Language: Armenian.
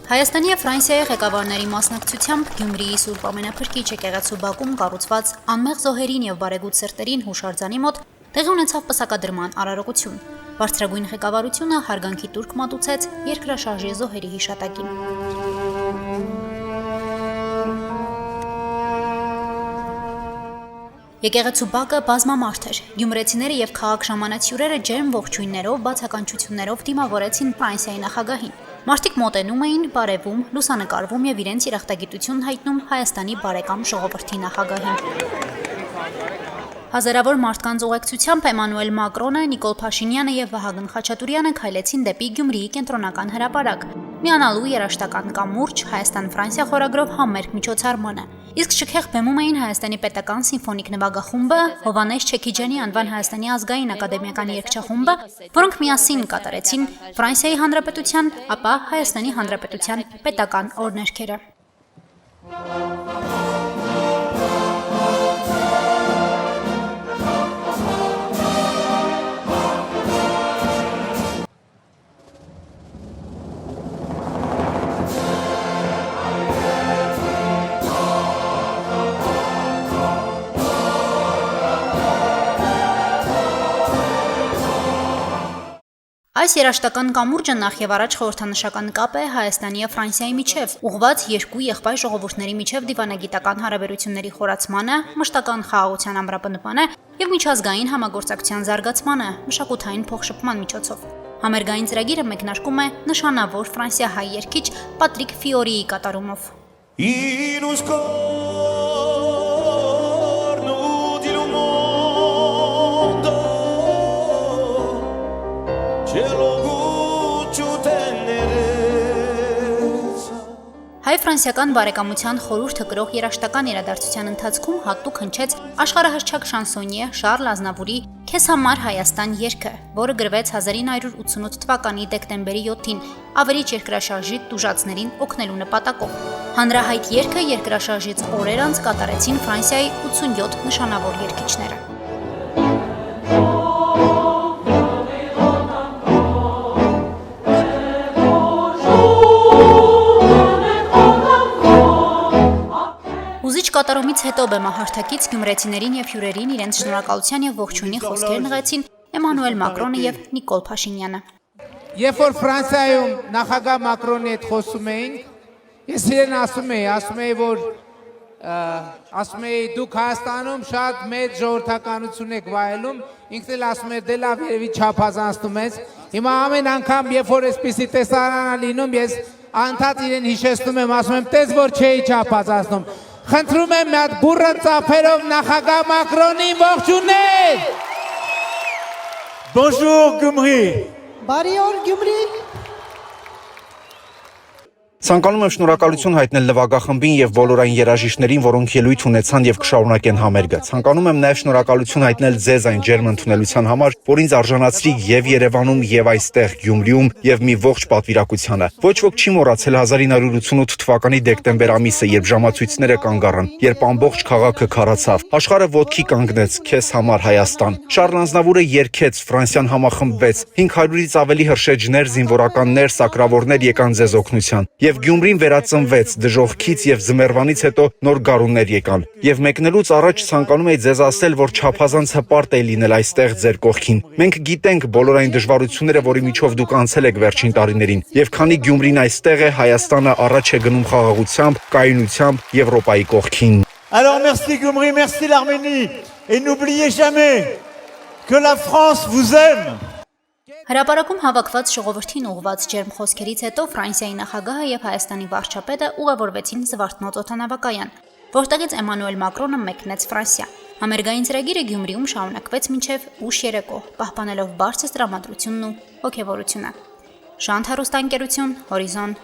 Հայաստանի և Ֆրանսիայի ղեկավարների մասնակցությամբ Գյումրիի Սուրբ Ամենափրկիչ եկեղեցու բակում կառուցված անմեղ զոհերին եւ բարեգութ սրտերին հուշարձանի մոտ տեղի ունեցավ պսակադրման արարողություն։ Բարձրագույն ղեկավարությունը հարգանքի տուրք մատուցեց երկրաշարժի զոհերի հիշատակին։ Եկեղեցու բակը բազմամարդ էր։ Գյումրեցիները եւ քաղաք ժամանած հյուրերը ջերմ ողջույններով, բացականչություններով դիմավորեցին Ֆրանսիայի նախագահին։ Մարդիկ մոտենում էին, բարևում, լուսանկարվում եւ իրենց երախտագիտություն հայտնում Հայաստանի բարեկամ ժողովրդի նախագահին։ Հազարավոր մարդկանց ուղեկցությամբ Էմանուել Մակրոնը, Նիկոլ Փաշինյանը եւ Վահագն Խաչատուրյանը քայլեցին դեպի Գյումրիի կենտրոնական հրապարակ, միանալու երաժշտական կամուրջ Հայաստան-Ֆրանսիա խորագրով համերգ միջոցառմանը։ Իսկ շքեղ բեմում էին Հայաստանի պետական սիմֆոնիկ նվագախումբը, Հովհաննես Չեքիջյանի անվան Հայաստանի ազգային ակադեմիական երգչախումբը, որոնք միասին կատարեցին Ֆրանսիայի Հանրապետության, ապա Հայաստանի Հանրապետության պետական օրհներգերը։ Այս երաժշտական կամուրջը նախ եւ առաջ խորհրդանշական կապ է Հայաստանի եւ Ֆրանսիայի միջև, ուղղված երկու եղբայր ժողովուրդների միջև դիվանագիտական հարաբերությունների խորացմանը, մշտական խաղաղության ամրապնդմանը եւ միջազգային համագործակցության զարգացմանը, մշակութային փոխշփման միջոցով։ Համերգային ծրագիրը մեկնարկում է նշանավոր ֆրանսիահայ երգիչ Պատրիկ Ֆիորիի կատարումով։ Հայ-ֆրանսիական բարեկամության խորհուրդը կրող երաժշտական իրադարձության ընթացքում հատուկ հնչեց աշխարհահռչակ շանսոնյե Շարլ Ազնավուրի «Քեզ համար Հայաստան» երգը, որը գրվեց 1988 թվականի դեկտեմբերի 7-ին ավերիչ երկրաշարժի տուժածներին օգնելու նպատակով։ Հանրահայտ երգը երկրաշարժից օրեր անց կատարեցին Ֆրանսիայի 87 նշանավոր երգիչները։ Կատարումից հետո բեմահարթակից գյումրեցիներին եւ հյուրերին իրենց շնորհակալության եւ ողջույնի խոսքեր նեղեցին Էմանուել Մակրոնը եւ Նիկոլ Փաշինյանը։ Երբ որ Ֆրանսիայում նախագահ Մակրոնի հետ խոսում էինք, ես իրեն ասում էի դուք Հայաստանում շատ մեծ ժողովրդականություն եք վայելում, ինքն էլ ասում էր դե լավ երևի չափազանցնում ես։ Հիմա ամեն անգամ երբ որ այսպիսի տեսարան լինում, ես անդադ իրեն հիշեցնում եմ, ասում եմ տես որ չէի չափազանցնում։ Խնդրում եմ մի հատ բուռը ծափերով նախագահ Մակրոնին ողջունել։ Bonjour Գյումրի։ Բարի օր Գյումրի։ Ցանկանում եմ շնորհակալություն հայտնել նվագախմբին եւ բոլոր այն երաժիշտներին, որոնք ելույթ ունեցան եւ կշարունակեն համերգը։ Ցանկանում եմ նաեւ շնորհակալություն հայտնել ձեզ այն ջերմ ընդունելության համար, որ ինձ արժանացրի եւ Երևանում եւ այստեղ Գյումրիում եւ մի ողջ պատվիրակությանը։ Ոչ ոք չի մոռացել 1988 թվականի դեկտեմբեր ամիսը, երբ ժամացույցները կանգ առան, երբ ամբողջ քաղաքը քարացավ։ Աշխարհը ոտքի կանգնեց քեզ համար Հայաստան։ Շարլ Ազնավուրը երգեց, Ֆրանսիան համախմբվեց։ 500-ից ավելի հրշեջներ, զինվորականներ, սակրավորներ եկան ձեզ օգնության։ Եվ Գյումրին վերածնվեց, դժոխքից եւ զմերվանից հետո նոր գարուններ եկան։ Եվ մեկնելուց առաջ ցանկանում եի ձեզ ասել, որ չափազանց հպարտ է լինել այստեղ ձեր կողքին։ Մենք գիտենք բոլոր այն դժվարությունները, որի միջով դուք անցել եք վերջին տարիներին։ Եվ քանի Գյումրին այստեղ է, Հայաստանը առաջ է գնում խաղաղությամբ, կայունությամբ Եվրոպայի կողքին։ Alors merci Gyumri, merci l'Arménie et n'oubliez jamais que la France vous aime. Հրապարակում հավաքված ժողովրդին ուղղված ջերմ խոսքերից հետո Ֆրանսիայի նախագահը եւ Հայաստանի վարչապետը ուղևորվեցին Զվարթնոց օդանավակայան, որտեղից Էմանուել Մակրոնը մեկնեց Ֆրանսիա։ Համերգային ծրագիրը Գյումրիում շարունակվեց մինչև ուշ երեկո, պահպանելով բարձր տրամադրությունն ու ոգևորությունը։ Շանթ հեռուստաընկերություն, Հորիզոն,